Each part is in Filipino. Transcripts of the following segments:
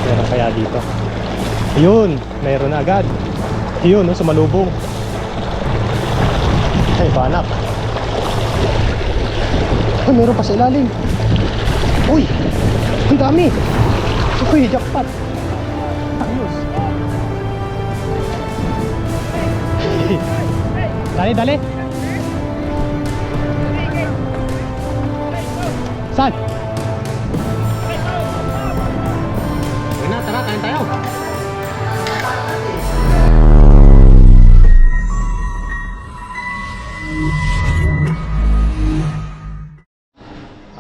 Meron kaya dito? Ayun, meron na agad. Ayun, no, sumalubong. Ay, banap. Ay, meron pa sa ilalim. Uy, ang dami. Uy, jackpot. Ayos. Dali, dali. Saan? Uy na, tara, kain tayo.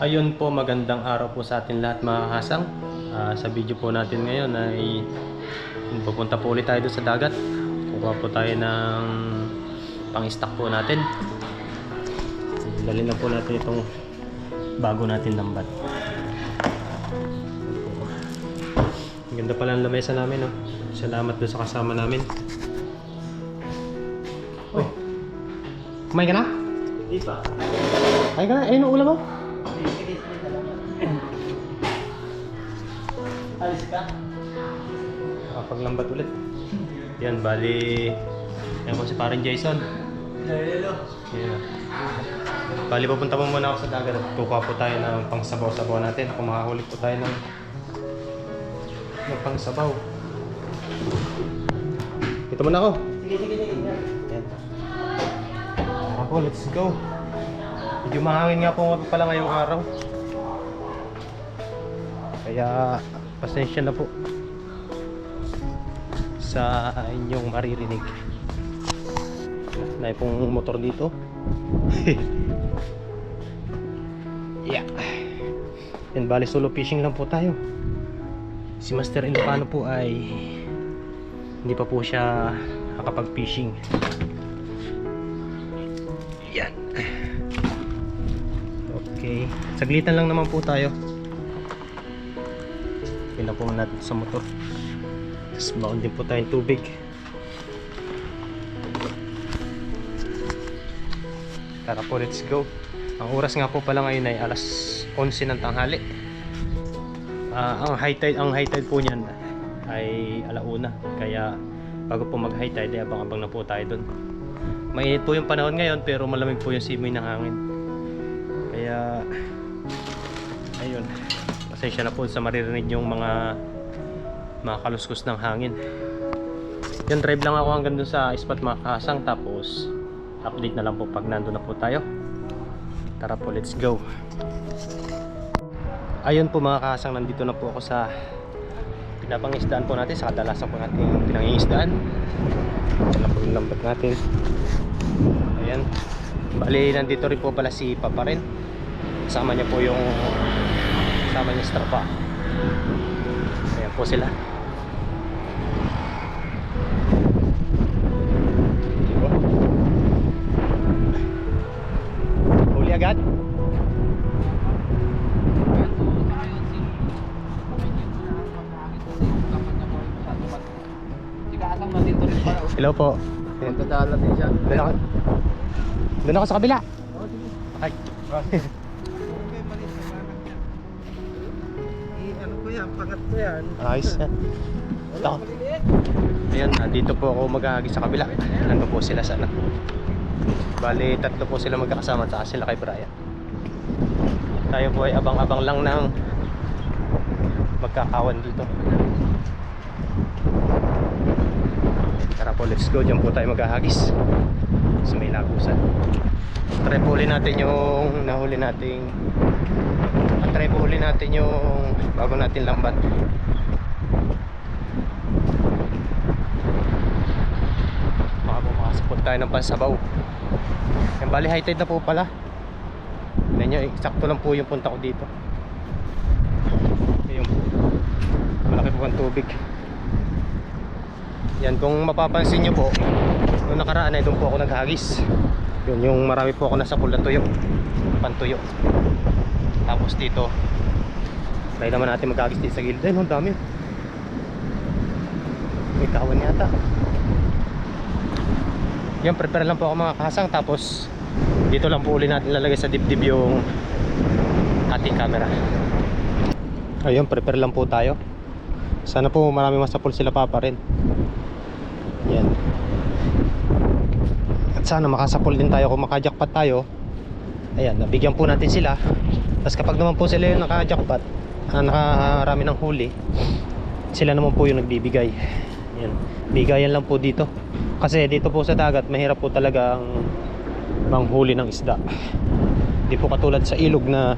Ayun po, magandang araw po sa atin lahat mga kasang. Sa video po natin ngayon ay pupunta po ulit tayo doon sa dagat. Kukuha po tayo ng pang-stock po natin. Dali na po natin itong bago natin lambat. Ang ganda pala ng lamesa namin, no? Salamat doon sa kasama namin. Uy, kumain ka na? Hindi pa. Kumain ka na? Ayun ang ulam mo. Alis ka? Paglambat ulit. Yan, bali. Yan po si parang Jason. Hello. Yeah. Bali, pupunta mo muna ako sa dagat at kukuha po tayo ng pang-sabaw-sabaw natin. Kung makahuli po tayo ng pang-sabaw. Dito muna ako. Sige. Yan. Tara po, let's go. Medyo mahangin nga po pala ngayong araw. Kaya pasensya na po sa inyong maririnig. May pong motor dito. Yeah. Yan, bali solo fishing lang po tayo. Si Master Ilocano po ay hindi pa po siya nakapag-fishing. Yan. Okay, saglitan lang naman po tayo. Pinapungan natin sa motor. Tapos baon din po tayong tubig. Tara po, let's go. Ang oras nga po pala ngayon ay alas 11 ng tanghali. Ang high tide po niyan ay alauna. Kaya bago po mag high tide ay abang-abang na po tayo dun. Mainit po yung panahon ngayon pero malamig po yung simoy ng hangin. Kaya ayun, pasensya na po sa maririnig yung mga kaluskos ng hangin. Yan, drive lang ako hanggang dun sa spot mga kasang, tapos update na lang po pag nandun na po tayo. Tara po, let's go. Ayun po mga kasang, nandito na po ako sa pinapangisdaan po natin, sa kadalasan po natin pinangingisdaan. Yan po yung lambat natin. Ayan, bali nandito rin po pala si Papa rin. Kasama niya po yung strapa. Ayan po sila. Diba? Huli agad? Hello po. Magdadala din siya. Doon ako sa kabila. Ay. Ano ko yan? Pangat ko yan. Ayos yan. Ito. Ayan, dito po ako maghahagi sa kabila. Nandun po sila sana. Bali, tatlo po sila magkakasama, saka sila kay Brian. Tayo po ay abang-abang lang ng magkakawan dito. Tara po, let's go. Diyan po tayo maghahagis sa may lagusan. Try po uli natin yung nahuli nating try po uli natin yung bago natin lambat. Baka po makasapot tayo ng pansabaw. Yan, bali high tide na po pala. Tignan nyo, eksakto lang po yung punta ko dito. Ayun, malaki po ang tubig. Yan, kung mapapansin nyo po, noong nakaraan ay doon po ako naghagis. Yun, yung marami po ako nasa pula tuyo, pantuyo. Tapos dito try naman natin maghagis dito sa gilid. Ayun, ang dami. May kawan yata. Yan, prepare lang po ako mga kasang. Tapos dito lang po uli natin lalagay sa dibdib yung ating camera. Ayun, prepare lang po tayo. Sana po marami masapol sila papa rin. Yan. At sana makasapol din tayo kung makajackpot tayo. Ayan, nabigyan po natin sila. Tapos kapag naman po sila yung nakajackpot, nakarami ng huli, sila naman po yung nagbibigay. Yan. Bigayan lang po dito. Kasi dito po sa dagat, mahirap po talaga ang manghuli ng isda. Hindi po katulad sa ilog na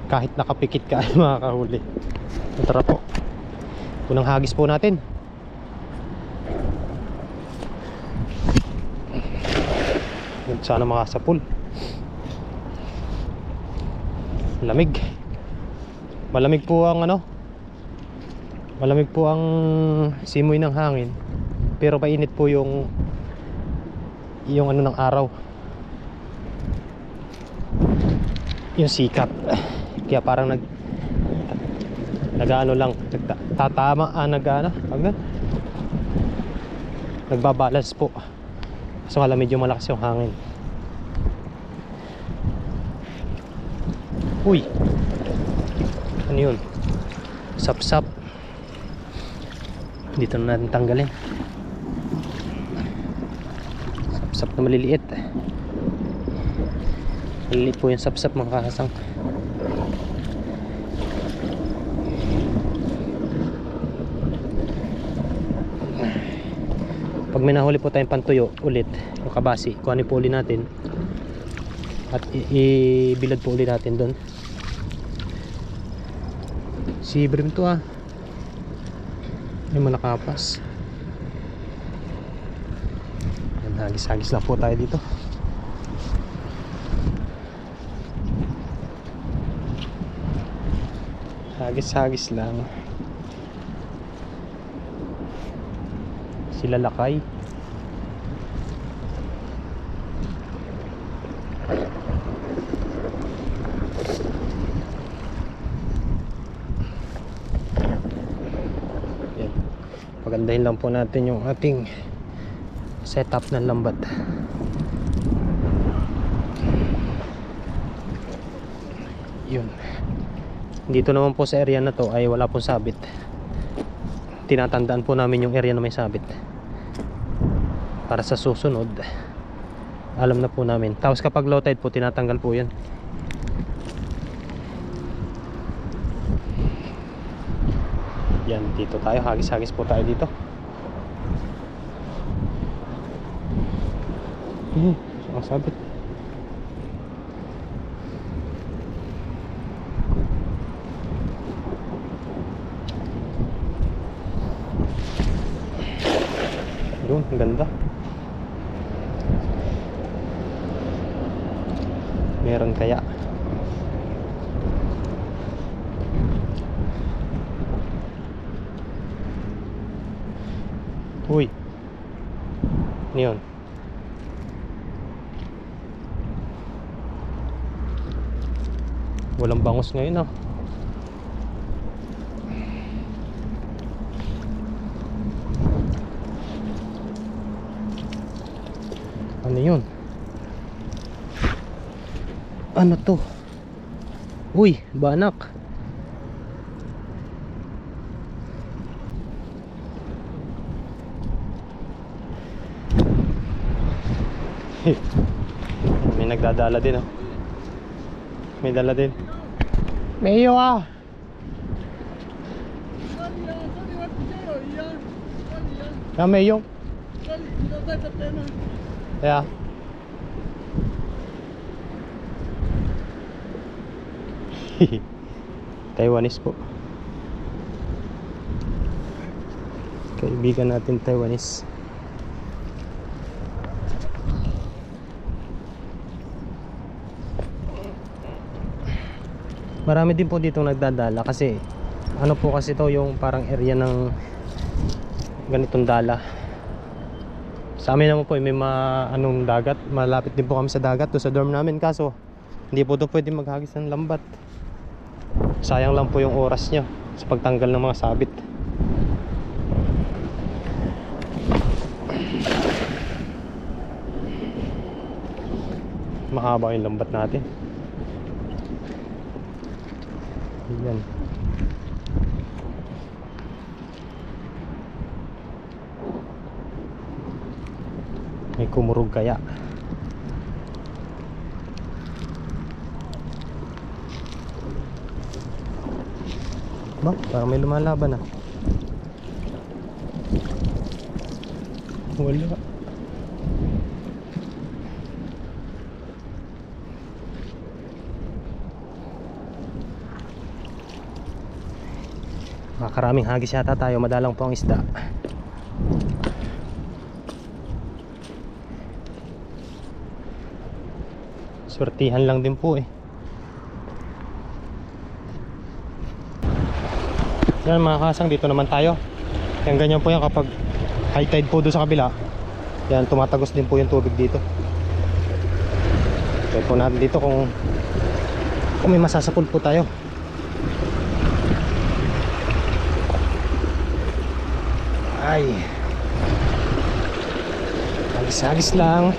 kahit nakapikit ka ay makakahuli. Tara po. Unang hagis po natin. Sana makasapul. Lamig. Malamig po ang malamig po ang simoy ng hangin. Pero mainit po yung ng araw. Yung sikat. Kaya parang nag-ano lang, tatama, nagbabalance po. So nga medyo malakas yung hangin. Uy, ano yun? Sap-sap. Dito na natin tanggalin. Sap-sap na maliliit. Maliliit po yung sap-sap mga kahasang. Pag may nahuli po tayong pantuyo ulit o kabasi, kuhanin po ulit natin at ibilad po ulit natin doon. Si Brim to may malakapas. Hagis-hagis lang po tayo dito. Hagis-hagis lang. Sila lakay. Yan. Pagandahin lang po natin yung ating setup ng lambat. Yun. Dito naman po sa area na to ay wala pong sabit. Tinatandaan po namin yung area na may sabit para sa susunod alam na po namin. Tapos kapag low tide po tinatanggal po yun. Yan, dito tayo, hagis-hagis po tayo dito. Ang sabit. Doon, ang ganda. Meron kaya. Uy. Ano yun? Walang bangus ngayon Ano yun? Ano to? Uy, banak. May nagdadala din May dala din. Mayo Mayo. Yeah. Taiwanese po. Kaibigan natin Taiwanese. Marami din po dito nagdadala kasi ano po kasi to yung parang area ng ganitong dala. Sa amin naman po may dagat, malapit din po kami sa dagat doon sa dorm namin, kaso hindi po doon pwede maghagis ng lambat. Sayang lang po yung oras nyo sa pagtanggal ng mga sabit. Mahaba yung lambat natin. Ayan. May kumurog kaya. Ba, parang may lumalaban ah. Wala. Makaraming hagis yata tayo, madalang po ang isda. Swertihan lang din po eh. Yan mga kasang, dito naman tayo. Yan ganyan po yan kapag high tide po doon sa kabila. Yan, tumatagos din po yung tubig dito. Check po natin dito kung may masasapul po tayo. Ay, hagis-hagis lang.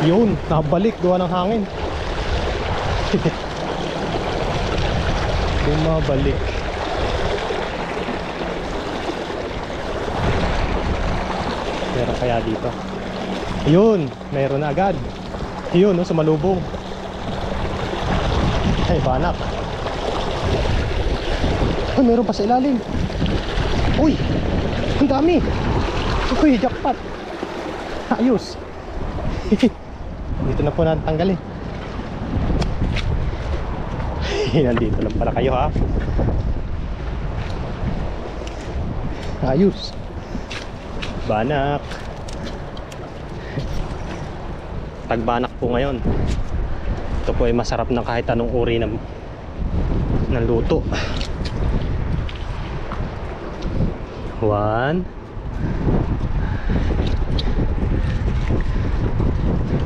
Yun, nakabalik, gawa ng hangin. Bumabalik. Meron kaya dito? Yun, meron na agad. Yun, no, sumalubong. Ay, banak. Ay, meron pa sa ilalim. Uy, ang dami. Uy, jackpot. Ayos. Dito na po natin tanggalin. Nandito lang pala kayo ha. Ayos. Banak. Tagbanak po ngayon. Ito po ay masarap na kahit anong uri ng luto. 1.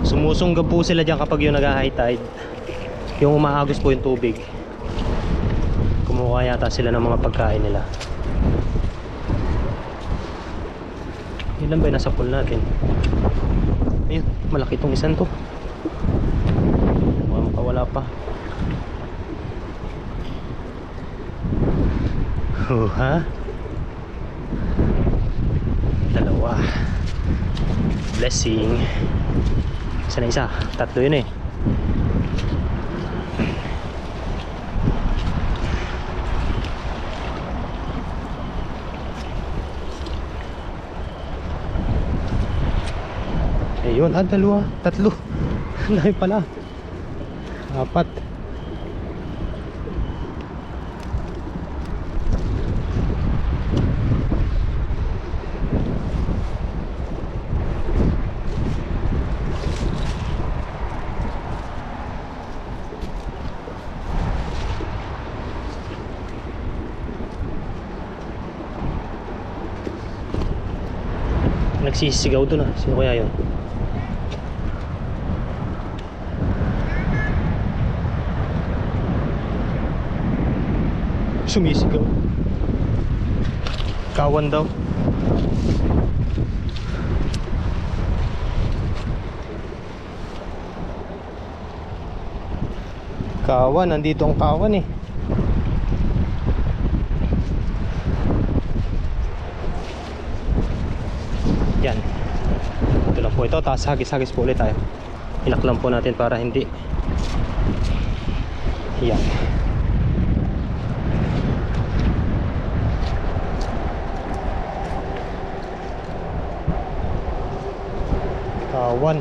Sumusunggab po sila dyan kapag yung nag-high tide. Yung umaagos po yung tubig. Kumuha yata sila ng mga pagkain nila. Ilan ba yung nasa pool natin? Ayun, malaki itong isan to. Makawala pa. Ha? Dalawa. Blessing. Isa na isa. Tatlo yun eh. Ayun, dalawa, tatlo. Dahil pala. 4. Nagsisigaw doon ah. Sino kaya yun? Sumisigaw. Kawan daw. Kawan, nandito ang kawan eh. Yan. Ito lang po ito. Tapos hagis-hagis po ulit tayo. Ilak lang po natin para hindi. Yan. Kawan.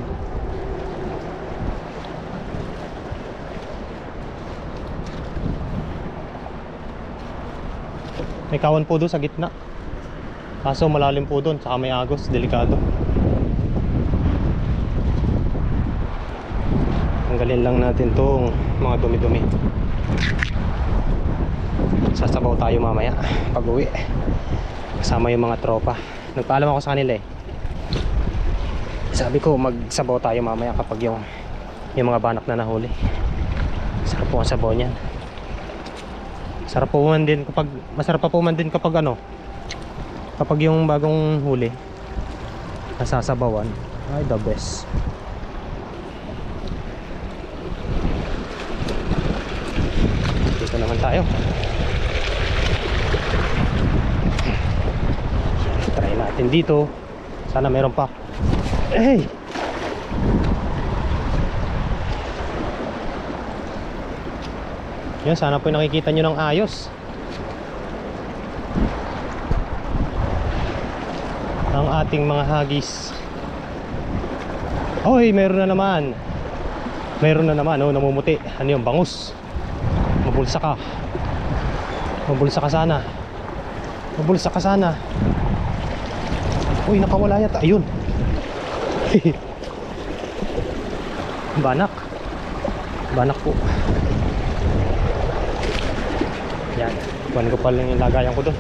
May kawan po doon sa gitna. Kaso malalim po doon, saka may agos, delikado. Tanggalin lang natin tong mga dumi-dumi. Sasabaw tayo mamaya pag uwi. Kasama yung mga tropa. Nagpaalam ako sa kanila eh. Sabi ko magsabaw tayo mamaya kapag yung mga banak na nahuli. Sarap po ang sabaw niyan. Sarap po man din kapag, masarap pa po man din kapag ano, kapag yung bagong huli nasasabawan. Ay, the best. Dito naman tayo. natin dito. Sana meron pa. Hey! Yan, sana po nakikita nyo ng ayos ang ating mga hagis. Oy, meron na naman. Meron na naman, oh, namumuti. Ano yung bangus? Mabulsa ka. Mabulsa ka sana. Mabulsa ka sana. Uy, nakawala yata. Ayun. Banak. Banak po. Yan. Kuhan ko pa lang yung lagayan ko doon.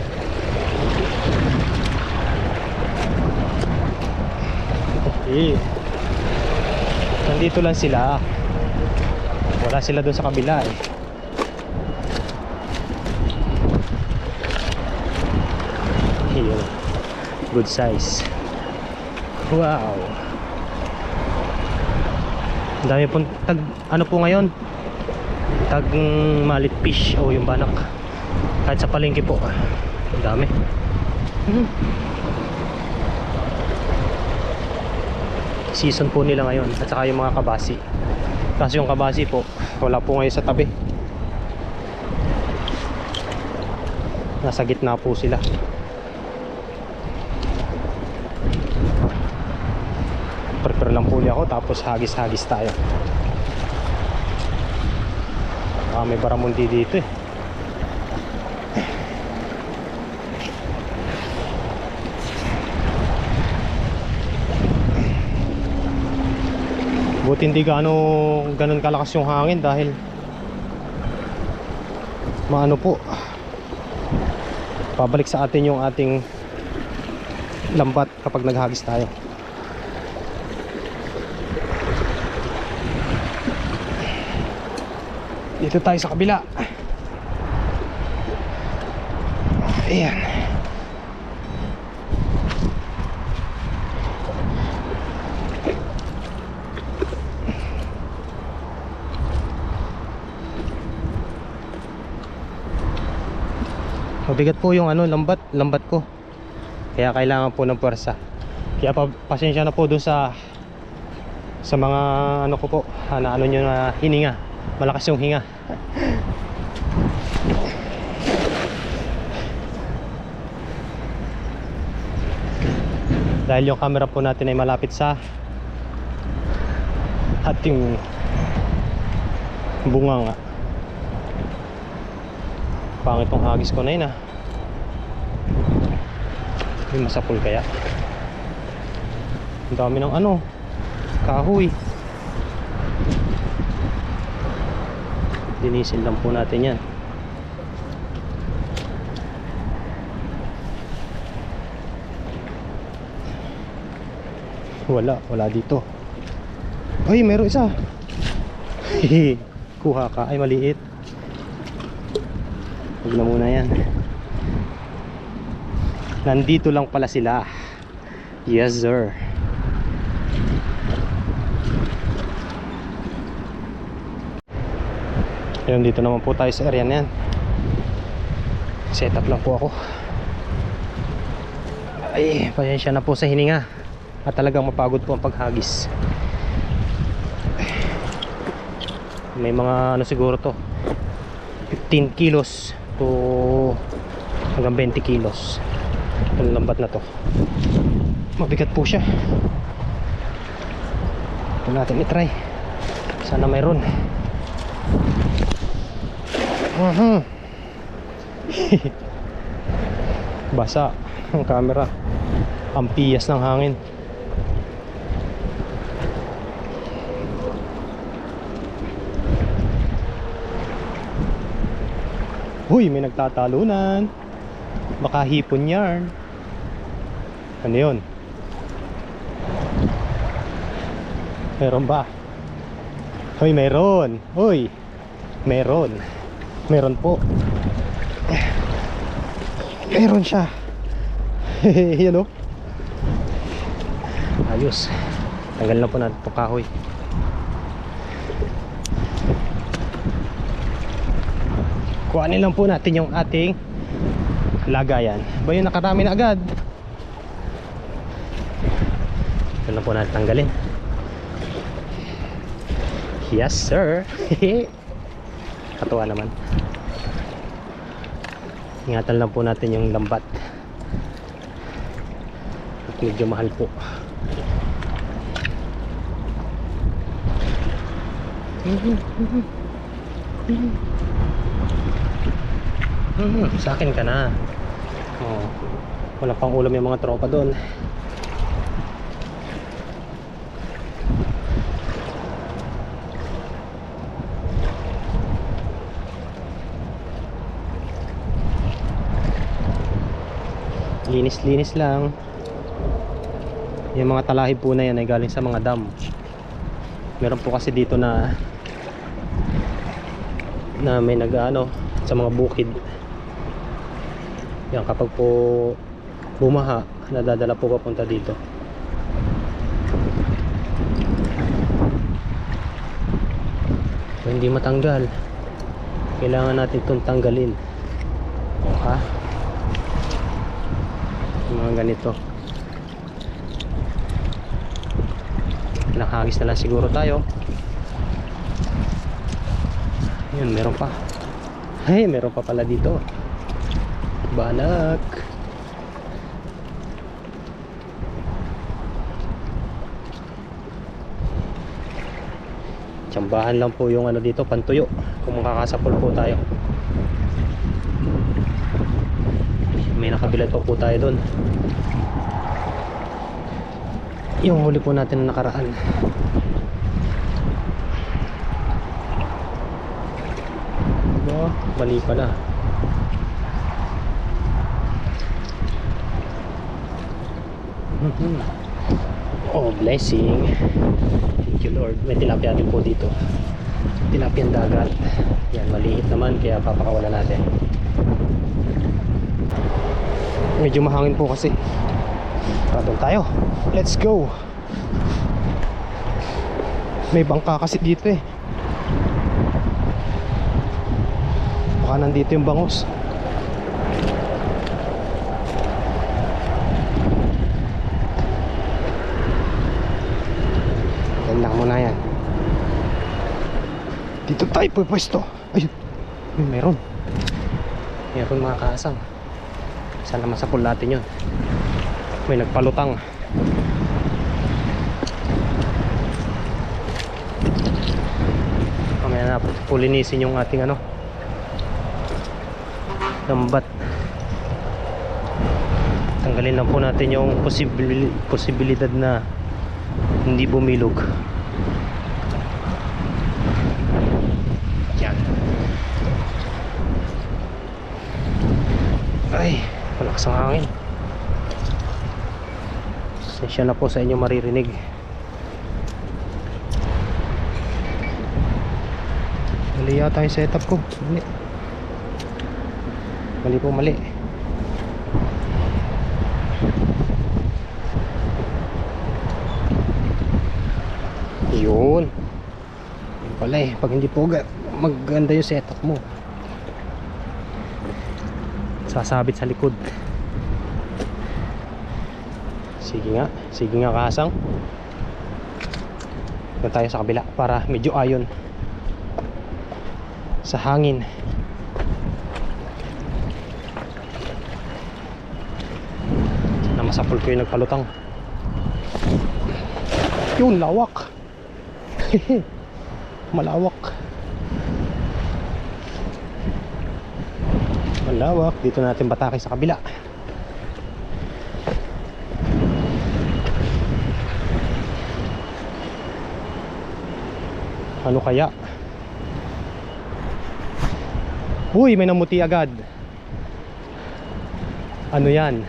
Okay. Nandito lang sila. Wala sila doon sa kabila eh. Yun. Good size. Wow. Ang dami pong tag, ano po ngayon? Tag malit fish o yung banak. Kahit sa palengke po. Ang dami. Season po nila ngayon. At saka yung mga kabasi. Kasi yung kabasi po, wala po ngayon sa tabi. Nasa gitna po sila. Prepare lang po ako, tapos hagis-hagis tayo. May baramundi dito eh. Buti hindi ganun kalakas yung hangin dahil maano po, pabalik sa atin yung ating lambat kapag naghagis tayo. Dito tayo sa kabila. Ayan. Mabigat po yung lambat ko. Kaya kailangan po ng puwersa. Kaya pasensya na po doon sa mga ko po, na nyo na hininga. Malakas yung hinga. Dahil yung camera po natin ay malapit sa ating bunganga. Pangit tong hagis ko na yun ah. May masapul kaya. Ang dami ng kahoy. Linisin lang po natin yan. Wala dito. Ay, meron isa. Kuha ka. Ay, maliit. Huwag na muna yan. Nandito lang pala sila. Yes sir. Ayun, dito naman po tayo sa area na yan. Set up lang po ako. Ay, pasensya na po sa hininga. At talagang mapagod po ang paghagis. May mga siguro to 15 kilos to hanggang 20 kilos. Ang lambat na to. Mabigat po siya. Ito natin i-try. Sana mayroon. Basa ang camera. Ang piyas ng hangin. Uy, may nagtatalunan. Baka hipon yarn. Ano yun? Meron ba? Hoy, meron. Hoy, meron. Meron po. Meron siya. Yan o. Ayos. Tanggal na po natin itong kahoy. Kuhanin lang po natin yung ating lagayan. Ba yun, nakarami na agad. na po natin tanggalin. Yes sir. Katuwa naman. Ingatan lang po natin yung lambat. At medyo mahal po. Sa akin ka na. Oh, wala pang ulam yung mga tropa doon. Linis-linis lang. Yung mga talahib po na yan ay galing sa mga dam. Meron po kasi dito na may nag-ano sa mga bukid. Yan, kapag po bumaha, nadadala po papunta dito. So, hindi matanggal, kailangan natin itong tanggalin. Ha? Yung mga ganito. Nakahagis na lang siguro tayo. Yun, meron pa. Ay, meron pa pala dito. Banak. Tsambahan lang po yung ano dito, pantuyo. Kung makakasapol po tayo. May nakabilad pa po tayo doon. Yung huli po natin na nakaraan. Diba? Mali pala. Oh, blessing. Thank you Lord. May tilapia din po dito. Tilapiang dagat. Yan, maliit naman kaya papakawalan natin. Medyo mahangin po kasi. Doon tayo. Let's go. May bangka kasi dito eh. Baka nandito yung bangus. Lang mo na yan. Dito tayo pwesto. Ayun, meron mga kaasang. Sana masapul natin yun. May nagpalutang. Mamaya na pulinisin yung ating ano, lambat. Tanggalin lang po natin yung posibilidad na hindi bumilog. Yan. Ay, malakas ang hangin. Sensya na po sa inyo maririnig. Mali yata yung setup ko. Mali po, mali. Yun. Yun pala eh. Pag hindi po maganda yung setup mo, sasabit sa likod. Sige nga kasang. Doon tayo sa kabila para medyo ayon sa hangin. Na masapol ko yung nagpalutang. Yun, lawak. Malawak. Dito natin batake sa kabila. Ano kaya? Uy, may namuti agad. Ano yan?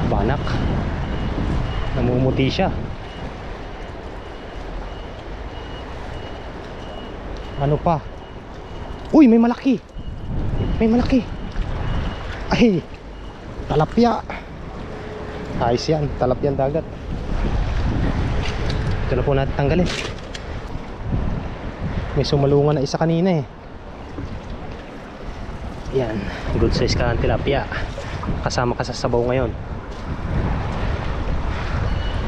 Banak. Namumuti siya. Ano pa? Uy, may malaki. May malaki. Ay, talapya. Ayos yan, talapyang dagat. Ito na po natin tanggalin. May sumalungan na isa kanina eh. Yan, good size ka ang tilapia. Kasama ka sa sabaw ngayon.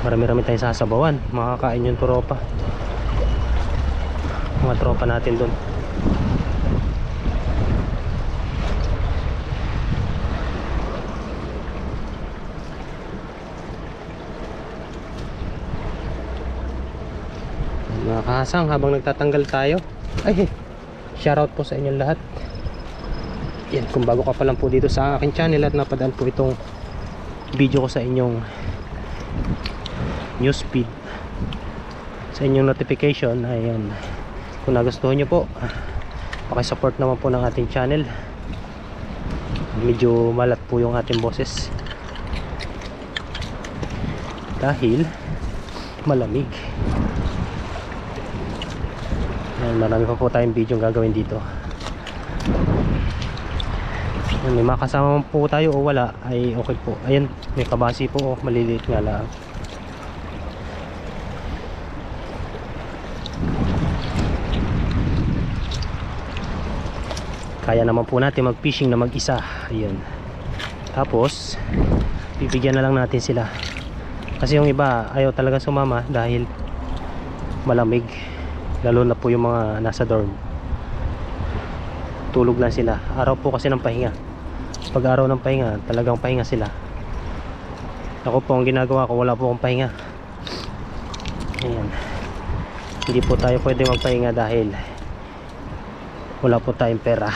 Marami-rami tayong sasabawan. Makakain yung tropa. Mga tropa natin dun. Mga kahasang, habang nagtatanggal tayo, ay, shoutout po sa inyong lahat. Yan, kung bago ka pa lang po dito sa aking channel at napadaan po itong video ko sa inyong newsfeed, sa inyong notification, ayan, kung nagustuhan nyo po, pakisupport naman po ng ating channel. Medyo malat po yung ating boses dahil malamig. Ayan, marami pa po tayong video gagawin dito. Ayan, may makasama po tayo o wala ay okay po. Ayan, may kabasi po, maliliit nga lang. Kaya naman po natin mag fishing na mag isa. Ayan. Tapos bibigyan na lang natin sila, kasi yung iba ayaw talaga sumama dahil malamig. Lalo na po yung mga nasa dorm, tulog lang sila. Araw po kasi ng pahinga. Pag araw ng pahinga, talagang pahinga sila. Ako po, ang ginagawa ko, wala po akong pahinga. Ayan. Hindi po tayo pwede magpahinga dahil wala po tayong pera.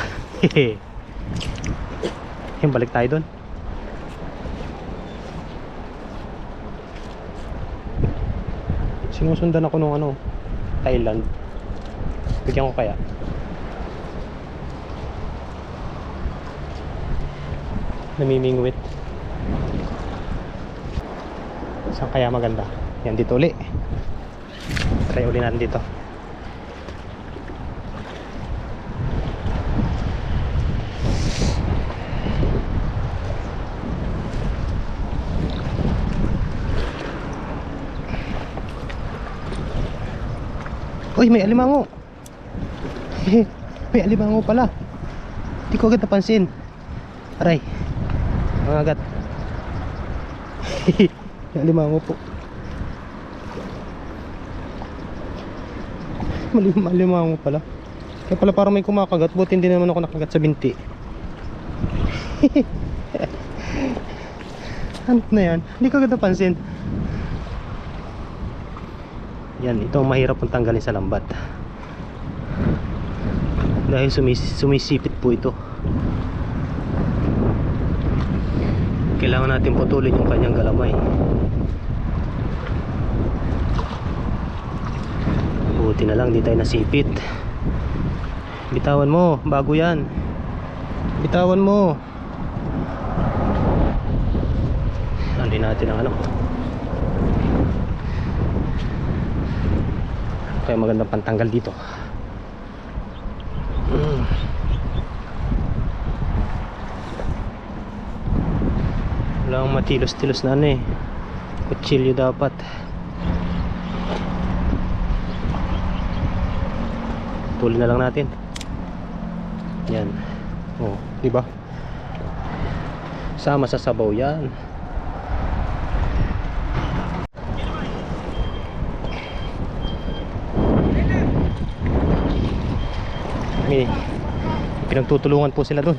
Yung balik tayo dun. Sinusundan ako nung ano, Thailand. Bigyan ko kaya. Namimingwit. Saan kaya maganda? Yan, dito uli. Try uli natin dito. Uy, may alimango. May alimango pala. Hindi ko agad napansin. Aray, mga agat. May alimango po. Alimango pala. Kaya pala parang may kumakagat. Buti hindi naman ako nakagat sa binti. Ano na yan? Hindi ko agad napansin. Yan, ito ang mahirap pong tanggalin sa lambat dahil sumisipit po ito. Kailangan natin putulin yung kanyang galamay. Buti na lang di tayo nasipit. Bitawan mo, bago yan. Bitawan mo. Andin natin ang ano. Kaya magandang pantanggal dito. Wala akong matilos-tilos na ano eh. Kutsilyo dapat. Tuloy na lang natin. Yan. Oh, di ba? Sama sa sabaw yan. May pinagtutulungan po sila doon.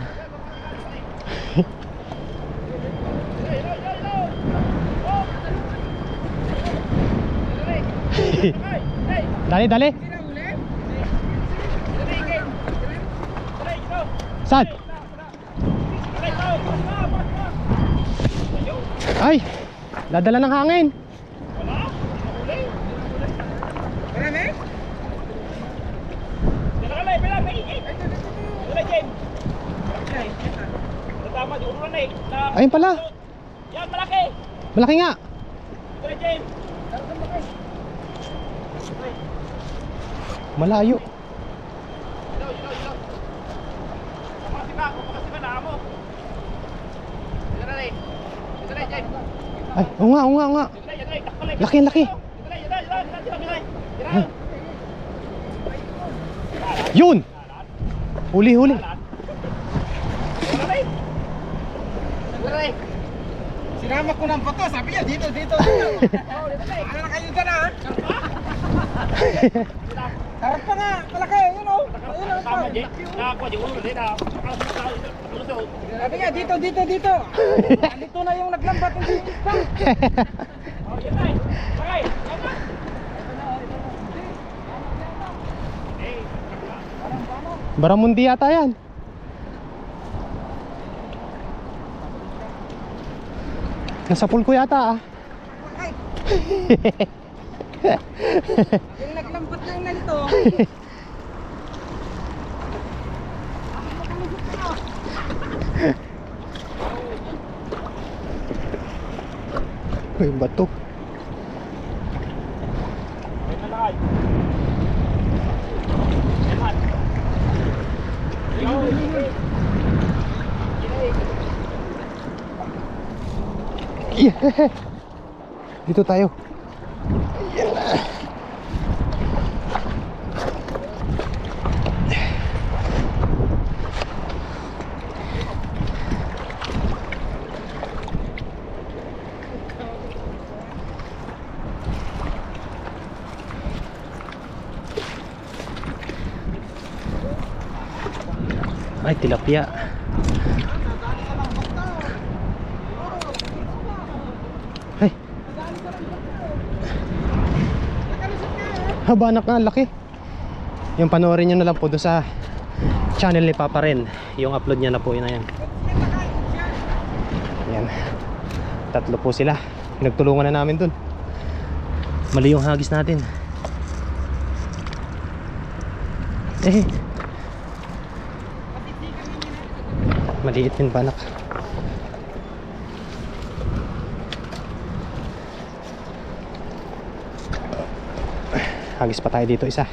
Dali, dali. Saan? Ay, dadala ng hangin. Ayun pala. Yan, malaki. Malaki nga. Malayo. Ay, oo nga, oo nga, oo nga. Laki, laki. Ay. Yun. Huli, huli. Sinama ko ng bato, sabi niya dito, dito, dito. Ano na kayo dyan ah? Harap pa nga, malaki, yun o. Tama di. Nakakuha di ulo din ah. Sabi nga dito, dito, dito. Dito na yung naglambat ng isda. Oh, yan ay. Okay. Baramundi yata yan. Nasa pool ko yata ah. Yung naglambat na yung nalito. Uy, bato. May malakay. Yan. Yeah. Dito tayo. Yan na. Ay, tilapia. Ay. Haba anak nga, laki. Yung panoorin nyo na lang po doon sa channel ni Papa Ren. Yung upload niya na po, yun na yan. Yan. Tatlo po sila. Pinagtulungan na namin dun. Mali yung hagis natin. Eh. Maliit din pa anak. Hagis pa tayo dito isa.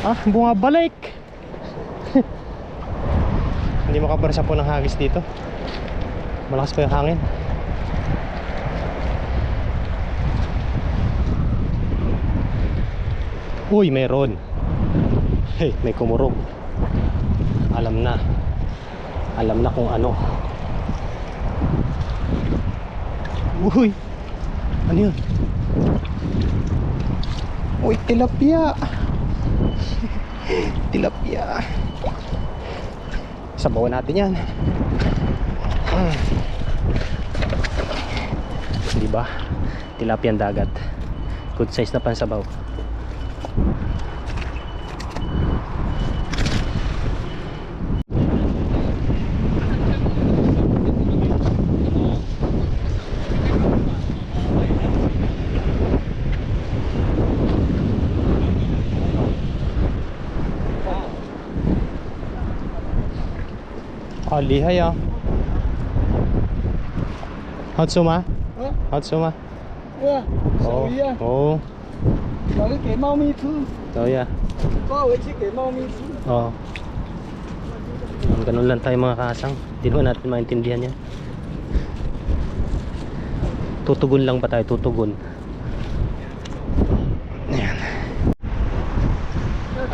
Ah, bumabalik. Hindi makabarsa po ng hagis dito. Malakas pa yung hangin. Uy, meron. Hey, may kumurog. Alam na. Alam na kung ano. Uy. Ano yun? Uy, tilapia. Tilapia. Sabawan natin yan. Diba? Tilapia ang dagat. Good size na pansabaw. Lihay ah. Hatsuma? Huh? Hatsuma? Yeah. Oh. 手艺啊， Oh. 找人给猫咪吃， Oh yeah. 抓回去给猫咪吃。 Oh. Ganun lang tayo mga kasang. Hindi naman natin maintindihan yan. Tutugon lang ba tayo? Tutugon. Ayan.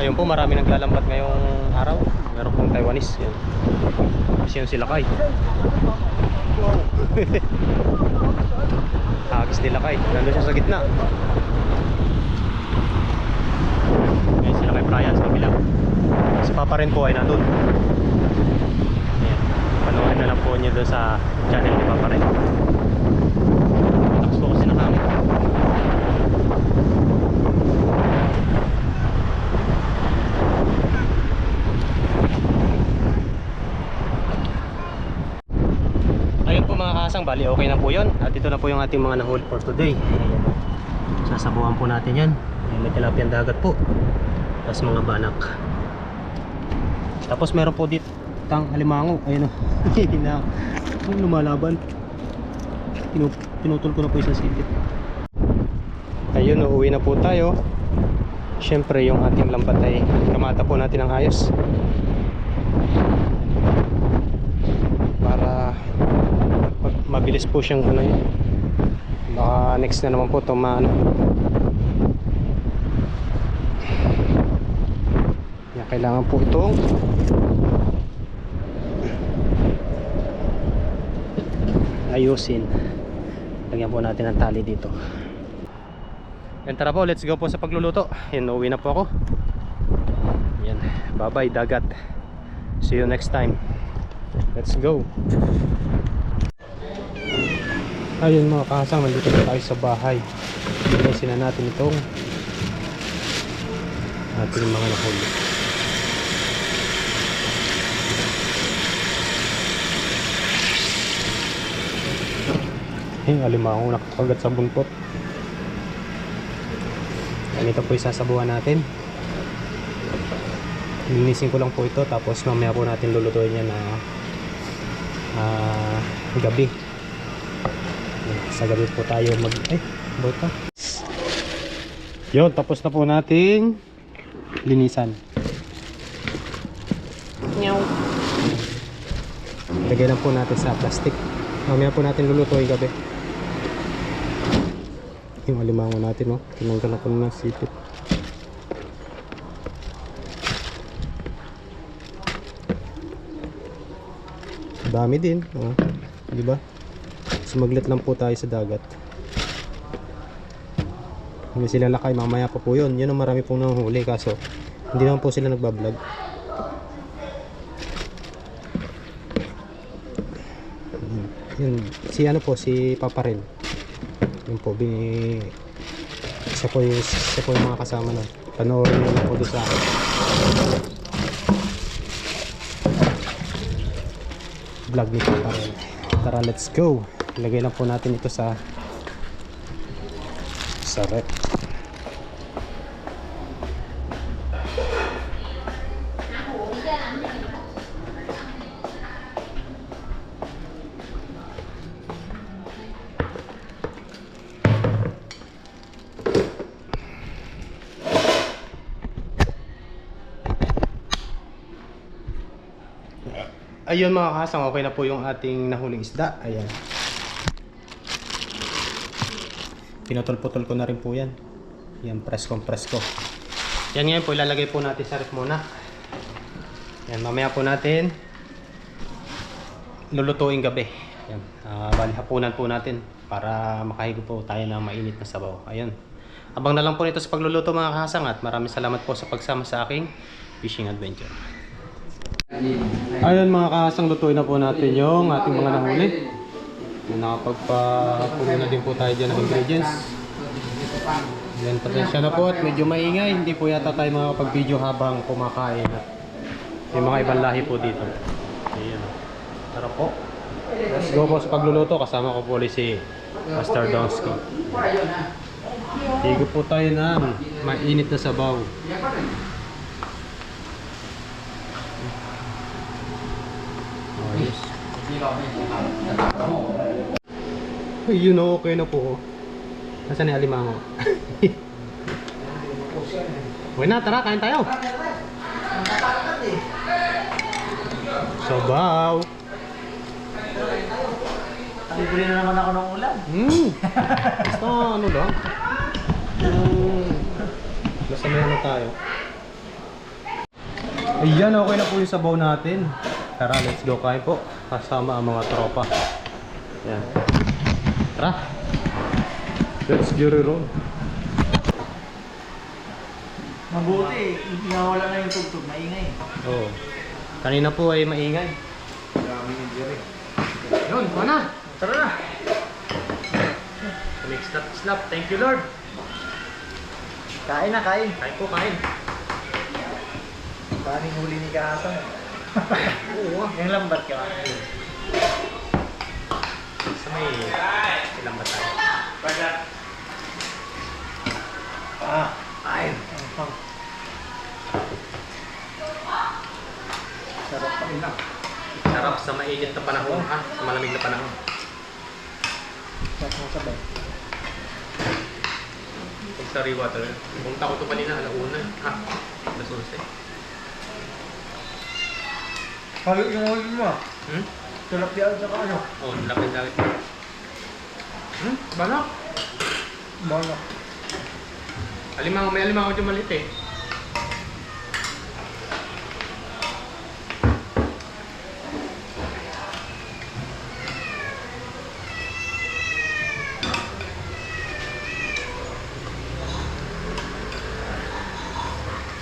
Ayun po, marami naglalambat ngayong araw. Meron pong Taiwanese. Yan. Kasi yun sila kay. Hagis nila kay. Nandun siya sa gitna. Ayan sila kay Brian sa kabilang. Si Papa rin po ay nandun. Ayan. Panoorin na lang po niyo doon sa channel ni Papa rin. Tapos po kasi nakama. Ayun po mga kasang, bali okay na po yun. At ito na po yung ating mga nahuli for today. Ayan. Sasabuhan po natin yan. Ayan, may tilapia dagat po. Tapos mga banak. Tapos meron po dito tang alimango. Ayun o. Na lumalaban. Pinutol ko na po isang sipit. Ayun, uuwi na po tayo. Siyempre yung ating lambat ay kamata po natin ang ayos. Para mabilis po siyang ano yun. Baka next na naman po ito maano. Yan. kailangan po itong ayusin. Lagyan po natin ng tali dito. Yan, tara po, let's go po sa pagluluto. Yan, uuwi na po ako. Yan, bye bye dagat. See you next time. Let's go. Ayun mga kasang, nandito na tayo sa bahay. Linisin na natin itong ating mga nahuli. Alimango nakakagat sa buntot. Ito po isasabuhan natin. Linisin ko lang po ito, tapos mamaya po natin lulutuin yan na gabi. Sa gabi po tayo bota. Yun, tapos na po natin linisan. Lagyan lang po natin sa plastic. Mamaya po natin lulutuin gabi. Yung alimango natin, oh. Tinanggal na po ng sipit. Dami din, oh. Di ba? Sumaglit lang po tayo sa dagat. Hindi sila lakay, mamaya pa po yun. Yun ang marami pong nanghuli, kaso hindi naman po sila nagbablog. Yun, si ano po, si Papa Ren. Yun po, isa po yung mga kasama na. Panoorin nyo na po doon sa vlog ni Papa Ren. Tara, let's go. Ilagay lang po natin ito sa rep. Ayun mga kasang, okay na po yung ating nahuling isda. Ayan. Pinutol-putol ko na rin po yan. Yan, presko. Yan ngayon po, ilalagay po natin sa ref muna. Yan, mamaya po natin lulutuin gabi. Yan, bali hapunan po natin para makahigo po tayo ng mainit na sabaw. Ayun. Abang na lang po nito sa pagluluto mga kasang, at maraming salamat po sa pagsama sa aking fishing adventure. Ayun mga kasang, lutuin na po natin yung ating mga nahuli. Nakapagpapuno na din po tayo dyan ng ingredients. Yan, pasensya na po at medyo maingay. Hindi po yata tayo makapag-video habang kumakain. At may mga ibang lahi po dito. Ayan. Tara po. Let's go po sa pagluluto. Kasama ko po ulit si Master Donsky. Higo po tayo ng mainit na sabaw. Yes. Yun o, okay na po. Nasaan yung alimango? Uy na, tara, kain tayo. Sabaw. Libre na naman ako ng ulam. Basta ano lang. Basta may ano tayo. Ayan, okay na po yung sabaw natin. Tara, let's go kain po. Kasama ang mga tropa. Yan. Tara. Let's get it on. Mabuti, nawala na yung tugtog, maingay. Oo. Kanina po ay maingay. Dami yung Jerry. Yun, kuha na. Tara na. Snap. Thank you, Lord. Kain na, kain. Kain po, kain. Daming huli ni Kaasang. Oo. Yung lambat ka. Sa may ilang ba tayo? Kain. Sarap pa rin. Sarap sa mainit na panahon, ha? Sa malamig na panahon. Sarap mo sabay. Pag sa water, pumunta ko ito kanina, alauna. Ha? Alas 11. Halo yung huli mo. Sarap yan sa ano. Oo, lapit. Balak. Balak. Alimango, may alimango dyan maliit eh.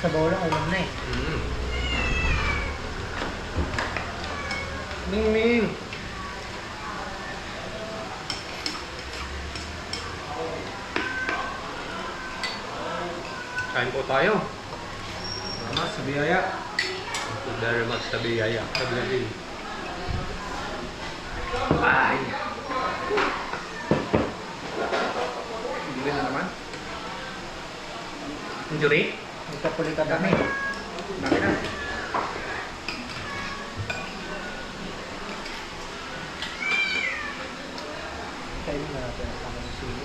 sabaw lang, ulam na eh. Ming. Kain po tayo. Salamat sa biyaya. Thank you very much sa biyaya. Paglating. Ay! Hindi na naman. Injury? Magkapuli ka kami. Dami na. Kain na natin ang kami sili.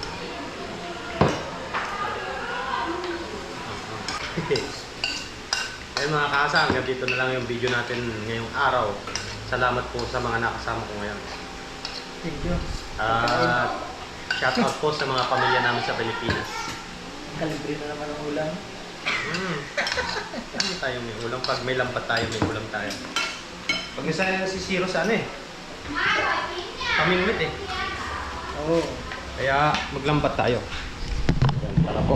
Ayun mga kasa, hanggang dito na lang yung video natin ngayong araw. Salamat po sa mga nakasama ko ngayon. Thank you. At shoutout po sa mga pamilya namin sa Pilipinas. Kalibre na naman ang ulam. Ano tayo may ulam? Pag may lambat tayo, may ulam tayo. Pag isa si Zero sa ano eh. Kamingwit eh. Oo. Kaya maglambat tayo. Yan, tara po.